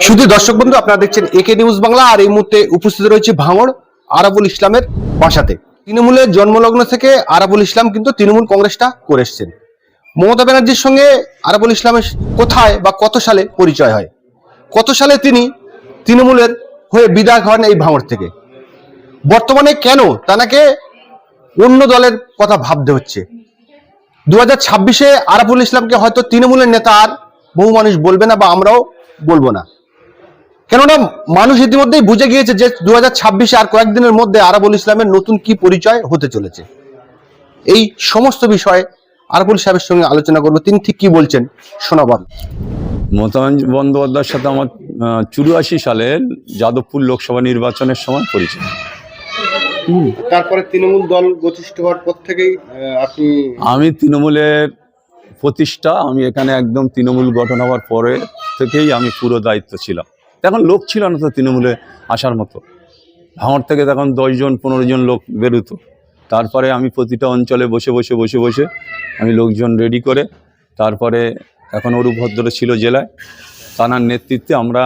শুধু দর্শক বন্ধু, আপনারা দেখছেন একে নিউজ বাংলা। আর এই মুহূর্তে উপস্থিত রয়েছে ভাঙড় আরাবুল ইসলামের বাসাতে। তৃণমূলের জন্মলগ্ন থেকে আরাবুল ইসলাম কিন্তু তৃণমূল কংগ্রেসটা করে এসছেন। মমতা ব্যানার্জির সঙ্গে আরাবুল ইসলামের কোথায় বা কত সালে পরিচয় হয়, কত সালে তিনি তৃণমূলের হয়ে বিধায়ক হন এই ভাঙড় থেকে, বর্তমানে কেন তাকে অন্য দলের কথা ভাবতে হচ্ছে। 2026-এ আরাবুল ইসলামকে হয়তো তৃণমূলের নেতা আর বহু মানুষ বলবে না, বা আমরাও বলবো না, কেননা মানুষ ইতিমধ্যেই বুঝে গিয়েছে যে 2026-এ আর কয়েকদিনের মধ্যে আরাবুল ইসলামের নতুন কি পরিচয় হতে চলেছে। এই সমস্ত বিষয়ে আরাবুল সাহেবের সঙ্গে আলোচনা করবো, তিনি ঠিক কি বলছেন শোনাবান। মমতা বন্দ্যোপাধ্যায়ের সাথে আমার 84 সালের যাদবপুর লোকসভা নির্বাচনের সময় পরিচয়। তারপরে তৃণমূল দল গঠিত হওয়ার পর থেকেই আমি তৃণমূলের প্রতিষ্ঠা, আমি এখানে একদম তৃণমূল গঠন হওয়ার পরে থেকেই আমি পুরো দায়িত্ব ছিলাম। তখন লোক ছিল না তো তৃণমূলে আসার মতো। ভাঙড় থেকে তখন 10 জন 15 জন লোক বেরোতো। তারপরে আমি প্রতিটা অঞ্চলে বসে বসে আমি লোকজন রেডি করে, তারপরে এখন অরূপভদ্র ছিল জেলায়, তার নেতৃত্বে আমরা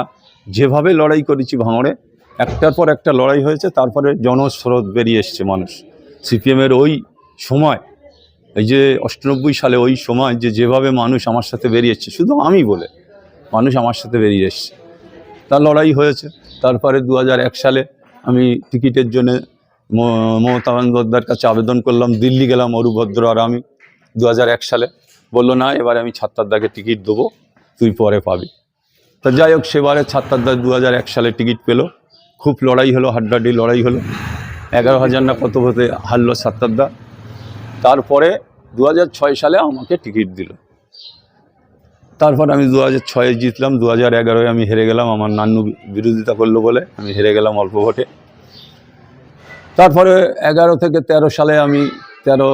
যেভাবে লড়াই করেছি ভাঙড়ে, একটার পর একটা লড়াই হয়েছে। তারপরে জনস্রোত বেরিয়ে এসছে মানুষ। সিপিএমের ওই সময়, এই যে 98 সালে ওই সময় যেভাবে মানুষ আমার সাথে বেরিয়ে এসছে, শুধু আমি বলে মানুষ আমার সাথে বেরিয়ে এসছে, তার লড়াই হয়েছে। তারপরে 2001 সালে আমি টিকিটের জন্য মমতা বন্দ্যোপাধ্যায়ের কাছে আবেদন করলাম, দিল্লি গেলাম অরূপভদ্র আর আমি 2001 সালে। বললো না, এবারে আমি ছাত্রদাকে টিকিট দেবো, তুই পরে পাবি। তা যাই হোক, সেবারে ছাত্রদা 2001 সালে টিকিট পেলো। খুব লড়াই হলো, হাড্ডাহাড্ডি লড়াই হলো, 11,000 না কত হতে হারলো ছাত্রদা। তারপরে 2006 সালে আমাকে টিকিট দিল। তারপর আমি 2006-এ জিতলাম, 2011-এ আমি হেরে গেলাম। আমার নান্নু বিরোধিতা করলো বলে আমি হেরে গেলাম অল্প ভোটে। তারপরে 11 থেকে 13 সালে আমি 13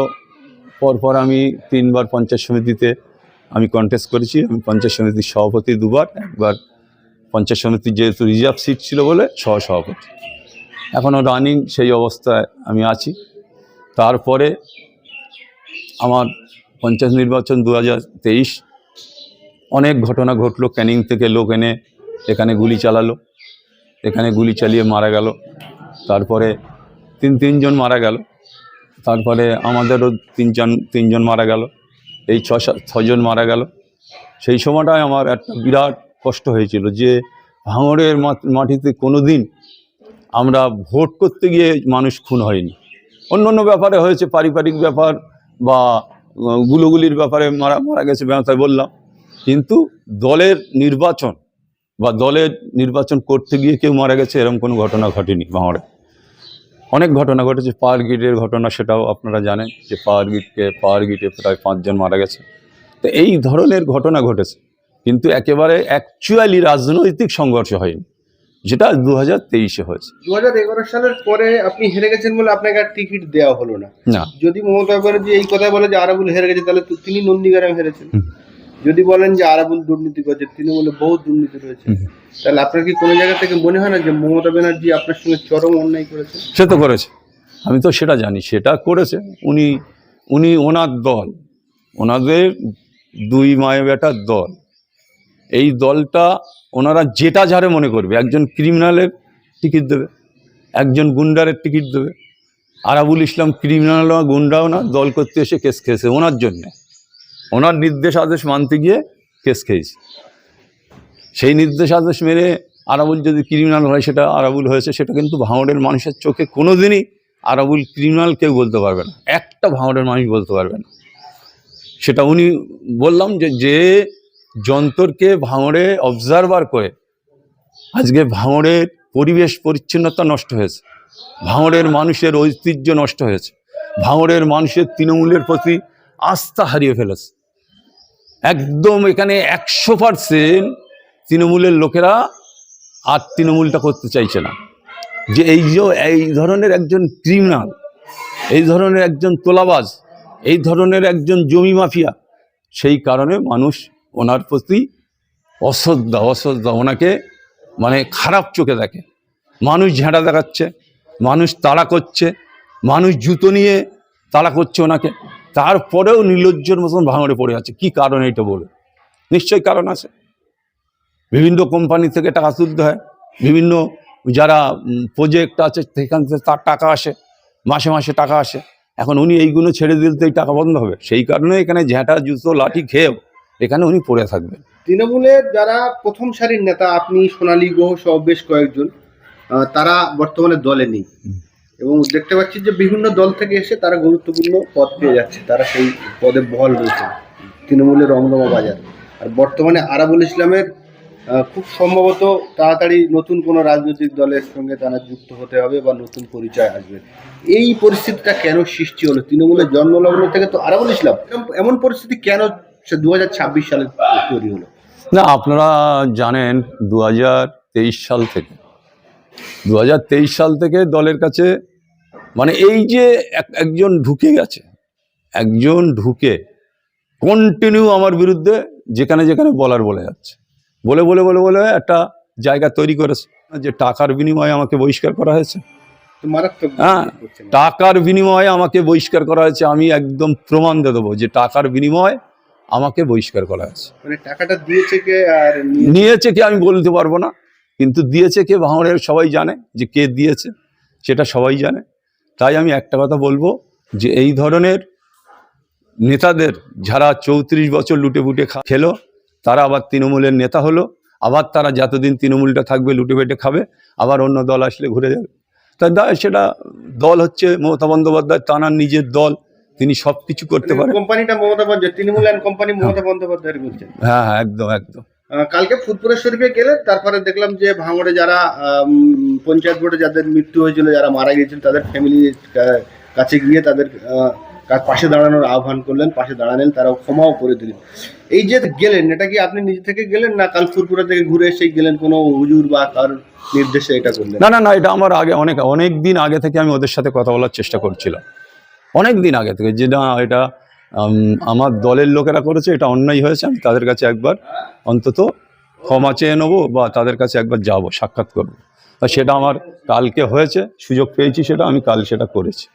পর আমি 3বার পঞ্চায়েত সমিতিতে আমি কন্টেস্ট করেছি। আমি পঞ্চায়েত সমিতির সভাপতি 2বার, একবার পঞ্চায়েত সমিতির যেহেতু রিজার্ভ সিট ছিল বলে সহসভাপতি। এখনও রানিং সেই অবস্থায় আমি আছি। তারপরে আমার পঞ্চায়েত নির্বাচন 2023, অনেক ঘটনা ঘটলো। ক্যানিং থেকে লোক এনে এখানে গুলি চালালো, এখানে গুলি চালিয়ে মারা গেল। তারপরে তিনজন মারা গেল। তারপরে আমাদেরও তিনজন মারা গেল। এই 6 জন মারা গেল। সেই সময়টায় আমার একটা বিরাট কষ্ট হয়েছিল যে ভাঙড়ের মাটিতে কোনো দিন আমরা ভোট করতে গিয়ে মানুষ খুন হয়নি। অন্য ব্যাপারে হয়েছে, পারিবারিক ব্যাপার বা গুলোগুলির ব্যাপারে মারা গেছে, তাই বললাম। কিন্তু দলের নির্বাচন করতে গিয়ে কেউ মারা গেছে এরকম কোনো ঘটনা ঘটেনি ভাঙড়ে। অনেক ঘটনা ঘটেছে। পাওয়ার গ্রিডের ঘটনা, সেটাও আপনারা জানেন যে পাওয়ার গ্রিডে প্রায় 5 জন মারা গেছে। তো এই ধরনের ঘটনা ঘটেছে, কিন্তু একেবারে অ্যাকচুয়ালি রাজনৈতিক সংঘর্ষ হয়নি, যেটা 2023-এ হয়েছে। 2011 সালের পরে আপনি হেরে গেছেন বলে আপনাকে আর টিকিট দেওয়া হলো না। যদি মমতা ব্যানার্জি এই কথা বলে যে আরাবুল হেরে গেছে, তাহলে তো তিনি নন্দীগ্রামে হেরেছেন। যদি বলেন যে আরাবুল দুর্নীতি করেছে, তৃণমূলে বহু দুর্নীতি রয়েছে, তাহলে আপনার কি কোনো জায়গা থেকে মনে হয় না যে মমতা ব্যানার্জি আপনার সঙ্গে চরম অন্যায় করেছে? সে তো করেছে, আমি তো সেটা জানি, সেটা করেছে। উনি ওনার দল, ওনাদের 2 মায়ে বেটার দল, এই দলটা ওনারা যেটা যারে মনে করবে, একজন ক্রিমিনালের টিকিট দেবে, একজন গুন্ডারের টিকিট দেবে। আরাবুল ইসলাম ক্রিমিনাল না, গুন্ডাও না, দল করতে এসে কেস খেয়েছে ওনার জন্যে। ওনার নির্দেশ আদেশ মানতে গিয়ে কেস খেয়েছে। সেই নির্দেশ আদেশ মেনে আরাবুল যদি ক্রিমিনাল হয়, সেটা আরাবুল হয়েছে, সেটা কিন্তু ভাঙড়ের মানুষের চোখে কোনো দিনই আরাবুল ক্রিমিনাল কেউ বলতে পারবে না, একটা ভাঙড়ের মানুষ বলতে পারবে না। সেটা উনি বললাম যে যন্ত্রকে ভাঙড়ে অবজারভার করে আজকে ভাঙড়ের পরিবেশ পরিচ্ছন্নতা নষ্ট হয়েছে, ভাঙড়ের মানুষের ঐতিহ্য নষ্ট হয়েছে, ভাঙড়ের মানুষের তৃণমূলের প্রতি আস্থা হারিয়ে ফেলেছে। একদম এখানে 100% তৃণমূলের লোকেরা আর তৃণমূলটা করতে চাইছে না। যে এই ধরনের একজন ক্রিমিনাল, এই ধরনের একজন তোলাবাজ, এই ধরনের একজন জমি মাফিয়া, সেই কারণে মানুষ ওনার প্রতি অশ্রদ্ধা, ওনাকে মানে খারাপ চোখে দেখে। মানুষ ঝেঁটা দেখাচ্ছে, মানুষ তাড়া করছে, মানুষ জুতো নিয়ে তাড়া করছে ওনাকে, তারপরেও নির্লজ্জের মতন ভাঙড়ে পড়ে আছে। কি কারণ এটা বলে? নিশ্চয়ই কারণ আছে। বিভিন্ন কোম্পানি থেকে টাকা তুলতে হয়, বিভিন্ন যারা প্রজেক্ট আছে সেখান থেকে তার টাকা আসে, মাসে মাসে টাকা আসে। এখন উনি এইগুলো ছেড়ে দিলে তো এই টাকা বন্ধ হবে, সেই কারণে এখানে ঝ্যাঁটা জুতো লাঠি খেয়েও এখানে উনি পড়ে থাকবেন। তৃণমূলের যারা প্রথম সারির নেতা, আপনি, সোনালী গুহ সহ বেশ কয়েকজন, তারা বর্তমানে দলে নেই এবং দেখতে পাচ্ছি যে বিভিন্ন দল থেকে এসে তারা গুরুত্বপূর্ণ পদ পেয়ে যাচ্ছে, তারা সেই পদে বহাল রয়েছে তৃণমূলের রমরমা বাজার। আর বর্তমানে আরাবুল ইসলামের খুব সম্ভবত তাড়াতাড়ি নতুন কোনো রাজনৈতিক দলের সঙ্গে তারা যুক্ত হতে হবে বা নতুন পরিচয় আসবে। এই পরিস্থিতিটা কেন সৃষ্টি হলো? তৃণমূলের জন্মলগ্ন থেকে তো আরাবুল ইসলাম, এমন পরিস্থিতি কেন 2026 সালে তৈরি হলো? না, আপনারা জানেন 2023 সাল থেকে 2023 সাল থেকে দলের কাছে মানে এই যে একজন ঢুকে গেছে, একজন ঢুকে কন্টিনিউ আমার বিরুদ্ধে যেখানে যেখানে বলার বলে যাচ্ছে, বলে বলে বলে বলে একটা জায়গা তৈরি করেছে যে টাকার বিনিময়ে আমাকে বহিষ্কার করা হয়েছে। তো মারাত্মক। হ্যাঁ, টাকার বিনিময়ে আমাকে বহিষ্কার করা হয়েছে। আমি একদম প্রমাণ দিয়ে দেবো যে টাকার বিনিময়ে আমাকে বহিষ্কার করা হয়েছে। মানে টাকাটা দিয়েছে কে আর নিয়েছে কে আমি বলতে পারবো না, কিন্তু দিয়েছে কে ভাঙড়ের সবাই জানে, যে কে দিয়েছে সেটা সবাই জানে। তাই আমি একটা কথা বলবো যে এই ধরনের নেতাদের যারা 34 বছর লুটে পুটে খেলো, তারা আবার তৃণমূলের নেতা হলো, আবার তারা যতদিন তৃণমূলটা থাকবে লুটে পেটে খাবে, আবার অন্য দল আসলে ঘুরে যাবে। তাই সেটা দল হচ্ছে মমতা বন্দ্যোপাধ্যায়, তাঁর নিজের দল, তিনি সব কিছু করতে পারেন। কোম্পানিটা মমতা বন্দ্যোপাধ্যায়, তৃণমূল অ্যান্ড কোম্পানি মমতা বন্দ্যোপাধ্যায়ের বলছেন। হ্যাঁ হ্যাঁ, একদম একদম। কালকে ফুটপুরের শরীফে গেলে তারপরে দেখলাম যে ভাঙড়ে যারা পঞ্চায়েত ভোটে যাদের মৃত্যু হয়েছিল, যারা মারা গিয়েছিল, তাদের ফ্যামিলির কাছে গিয়ে তাদের পাশে দাঁড়ানোর আহ্বান করলেন, পাশে দাঁড়ালেন, তারাও ক্ষমাও করে দিলেন। এই যে গেলেন, এটা কি আপনি নিজে থেকে গেলেন না কাল ফুটপুরা থেকে ঘুরে এসে গেলেন, কোনো হুজুর বা কার নির্দেশে এটা করলেন? না না না, এটা আমার আগে অনেক দিন আগে থেকে আমি ওদের সাথে কথা বলার চেষ্টা করছিলাম, অনেক দিন আগে থেকে, যে না এটা আমার দলের লোকেরা করেছে, এটা অন্যায় হয়েছে, আমি তাদের কাছে একবার অন্তত ক্ষমা চেয়ে নেবো বা তাদের কাছে একবার যাব, সাক্ষাৎ করবো। তা সেটা আমার কালকে হয়েছে, সুযোগ পেয়েছি, সেটা আমি কাল সেটা করেছি।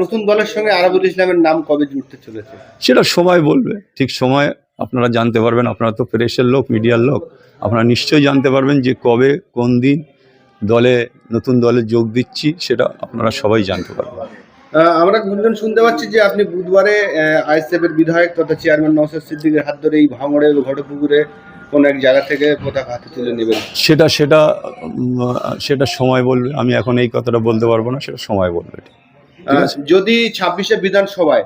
নতুন দলের সঙ্গে আরাবুল ইসলামের নাম কবে জুড়তে চলেছে সেটা সময় বলবে, ঠিক সময় আপনারা জানতে পারবেন। আপনারা তো প্রেসের লোক, মিডিয়ার লোক, আপনারা নিশ্চয়ই জানতে পারবেন যে কবে কোন দিন নতুন দলে যোগ দিচ্ছি, সেটা আপনারা সবাই জানতে পারবেন। আমরা গুঞ্জন শুনতে পাচ্ছি যে আপনি বুধবারে আইএসএফের বিধায়ক তথা চেয়ারম্যান নওশাদ সিদ্দিকীর হাত ধরে এই ভাঙড়ে ঘটপুকুরে কোন এক জায়গা থেকে পতাকা হাতে তুলে নেবেন। সেটা সময় বলবে, আমি এখন এই কথাটা বলতে পারবো না, সেটা সময় বলবে। যদি 26শে বিধানসভায়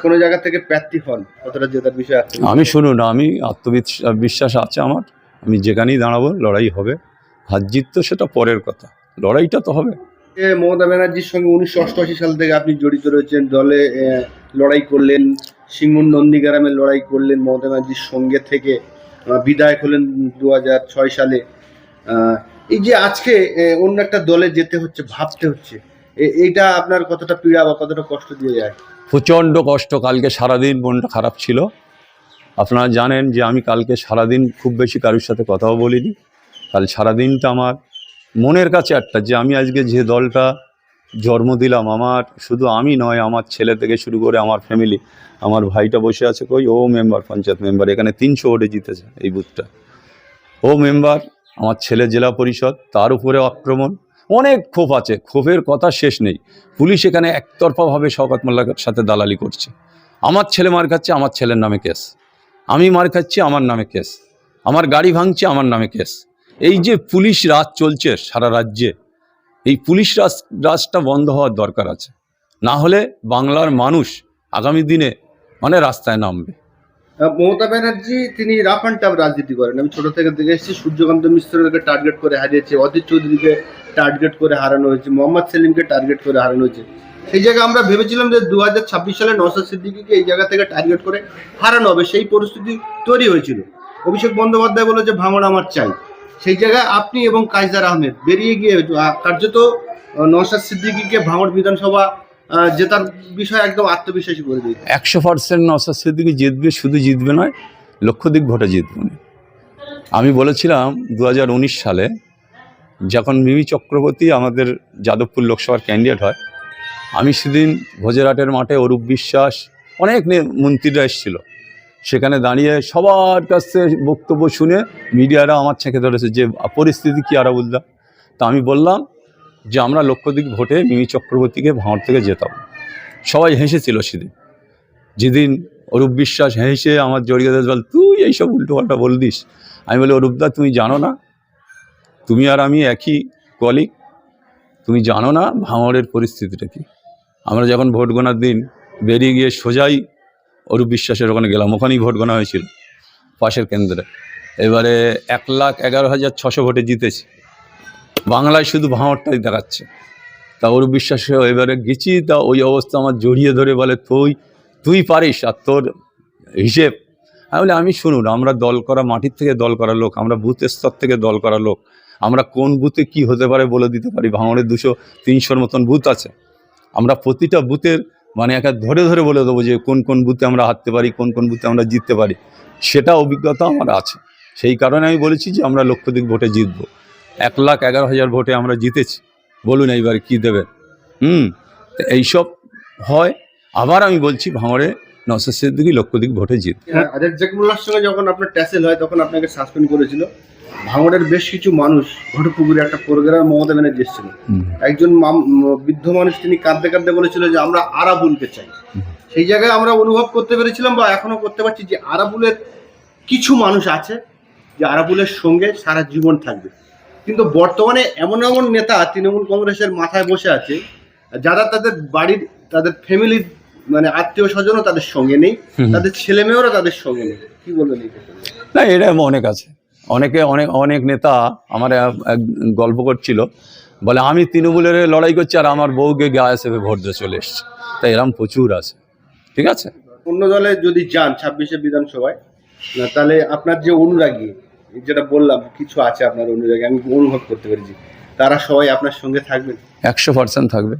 কোনো জায়গা থেকে প্রার্থী হন, কতটা জেতার বিষয় আছে? আমি শুনুন, আমি আত্মবিশ্বাস আছে আমার, আমি যেখানেই দাঁড়াবো লড়াই হবে। হার জিত তো সেটা পরের কথা, লড়াইটা তো হবে। মমতা ব্যানার্জির সঙ্গে 1988 সাল থেকে আপনি জড়িত রয়েছেন, দলে লড়াই করলেন, সিঙ্গুর নন্দীগ্রামে লড়াই করলেন মমতা ব্যানার্জির সঙ্গে থেকে, বিধায়ক হলেন 2006 সালে। এই যে আজকে অন্য একটা দলে যেতে হচ্ছে, ভাবতে হচ্ছে, এইটা আপনার কতটা পীড়া বা কতটা কষ্ট দিয়ে যায়? প্রচণ্ড কষ্ট। কালকে সারাদিন মনটা খারাপ ছিল। আপনারা জানেন যে আমি কালকে সারাদিন খুব বেশি কারোর সাথে কথাও বলিনি। কাল সারাদিনটা আমার মনের কাছে একটা, যে আমি আজকে যে দলটা জন্ম দিলাম, আমার শুধু আমি নয়, আমার ছেলে থেকে শুরু করে আমার ফ্যামিলি, আমার ভাইটা বসে আছে কই, ও মেম্বার, পঞ্চায়েত মেম্বার, এখানে 300 ভোটে জিতেছে এই বুথটা, ও মেম্বার, আমার ছেলে জেলা পরিষদ, তার উপরে আক্রমণ, অনেক ক্ষোভ আছে, ক্ষোভের কথা শেষ নেই। পুলিশ এখানে একতরফাভাবে শওকত মোল্লার সাথে দালালি করছে। আমার ছেলে মার খাচ্ছে, আমার ছেলের নামে কেস, আমি মার খাচ্ছি, আমার নামে কেস, আমার গাড়ি ভাঙছে, আমার নামে কেস। এই যে পুলিশ রাজ চলছে সারা রাজ্যে, এই পুলিশ রাজটা বন্ধ হওয়ার দরকার আছে, না হলে বাংলার মানুষ আগামী দিনে মানে রাস্তায় নামবে। মমতা ব্যানার্জি তিনি রাফ অ্যান্ড টাফ রাজনীতি করেন, আমি ছোট থেকে দেখে এসেছি। সূর্যকান্ত মিশ্রকে টার্গেট করে হারিয়েছে, অধীর চৌধুরীকে টার্গেট করে হারানো হয়েছে, মোহাম্মদ সেলিমকে টার্গেট করে হারানো হয়েছে। সেই জায়গায় আমরা ভেবেছিলাম যে 2026 সালে নওশাদ সিদ্দিকীকে এই জায়গা থেকে টার্গেট করে হারানো হবে, সেই পরিস্থিতি তৈরি হয়েছিল। অভিষেক বন্দ্যোপাধ্যায় বলে যে ভাঙড় আমার চাই, সেই জায়গায় আপনি এবং কায়সার আহমেদ বেরিয়ে গিয়ে কার্যত নওশাদ সিদ্দিকীকে ভাঙড় বিধানসভা জেতার বিষয় একদম আত্মবিশ্বাসী করে দিয়েছে। 100% নওশাদ সিদ্দিকী জিতবে, শুধু জিতবে নয়, লক্ষাধিক ভোটে জিতবে। আমি বলেছিলাম 2019 সালে যখন মিমি চক্রবর্তী আমাদের যাদবপুর লোকসভার ক্যান্ডিডেট হয়, আমি সেদিন ভোজেরহাটের মাঠে অরূপ বিশ্বাস, অনেক মন্ত্রীরা এসেছিল, সেখানে দাঁড়িয়ে সবার কাছ থেকে বক্তব্য শুনে মিডিয়ারা আমার ছেঁকে ধরেছে যে পরিস্থিতি কী আরাবুলদা। তা আমি বললাম যে আমরা লক্ষাধিক ভোটে মিমি চক্রবর্তীকে ভাঙড় থেকে জেতাব। সবাই হেসেছিল সেদিন, যেদিন অরূপ বিশ্বাস হেসে আমার জড়িয়ে দেশ বল তুই এইসব উল্টোপাল্টা বলদিস। আমি বলি অরূপদা তুমি জানো না, তুমি আর আমি একই কলিগ, তুমি জানো না ভাঙড়ের পরিস্থিতিটা কি। আমরা যখন ভোট গোনার দিন বেরিয়ে গিয়ে সোজাই অরূপ বিশ্বাসের ওখানে গেলাম, ওখানেই ভোট গোনা হয়েছিল পাশের কেন্দ্রে। এবারে 1,11,600 ভোটে জিতেছি, বাংলায় শুধু ভাঙড়টাই দেখাচ্ছে। তা অরূপ বিশ্বাসে এবারে গেছি, তা ওই অবস্থা আমার জড়িয়ে ধরে বলে তুই পারিস আর তোর হিসেব। আমি বলি আমি শুনুন, আমরা দল করা, মাটির থেকে দল করা লোক, আমরা বুথ স্তর থেকে দল করা লোক, আমরা কোন বুথে কি হতে পারে বলে দিতে পারি। ভাঙড়ে 200-300 মতন বুথ আছে, আমরা প্রতিটা বুথের মানে একা ধরে ধরে বলে দেবো যে কোন কোন বুথে আমরা হারতে পারি, কোন কোন বুথে আমরা জিততে পারি, সেটা অভিজ্ঞতা আমার আছে। সেই কারণে আমি বলেছি যে আমরা লক্ষাধিক ভোটে জিতবো। 1,11,000 ভোটে আমরা জিতেছি, বলুন এইবার কি দেবে। তো এইসব হয়। আবার আমি বলছি ভাঙড়ে নওশাদ সিদ্দিকী লক্ষাধিক ভোটে জিত। আজাদ জাকিরুল্লাহর সঙ্গে যখন আপনার ট্যাসেল হয় তখন আপনাকে সাসপেন্ড করেছিল। ভাঙড়ের বেশ কিছু মানুষ ঘটপুকুরে একটা প্রোগ্রাম মমতা ব্যানার্জি এসেছিল, একজন বৃদ্ধ মানুষ তিনি কাঁদতে কাঁদতে বলেছিল যে আমরা আরাবুলকে চাই। সেই জায়গায় আমরা অনুভব করতে পেরেছিলাম বা এখনো করতে পারছি যে আরাবুলের কিছু মানুষ আছে যে আরাবুলের সঙ্গে সারা জীবন থাকবে। কিন্তু বর্তমানে এমন এমন নেতা তৃণমূল কংগ্রেসের মাথায় বসে আছে যারা তাদের বাড়ির, তাদের ফ্যামিলির মানে আত্মীয় স্বজনও তাদের সঙ্গে নেই, তাদের ছেলে মেয়েরা তাদের সঙ্গে নেই। কি বলবেন? না, এটা অনেক আছে, অনেক নেতা আমার এক গল্প করছিল, বলে আমি তৃণমূলের লড়াই করছি আর আমার বউকে গায়ে ভোট দিয়ে চলে এসছে। তাই এরকম প্রচুর আছে, ঠিক আছে। অন্য দলে যদি যান 26শে বিধানসভায়, তাহলে আপনার যে অনুরাগী, যেটা বললাম কিছু আছে আপনার অনুরাগী, আমি অনুভব করতে পেরেছি, তারা সবাই আপনার সঙ্গে থাকবেন? 100% থাকবে।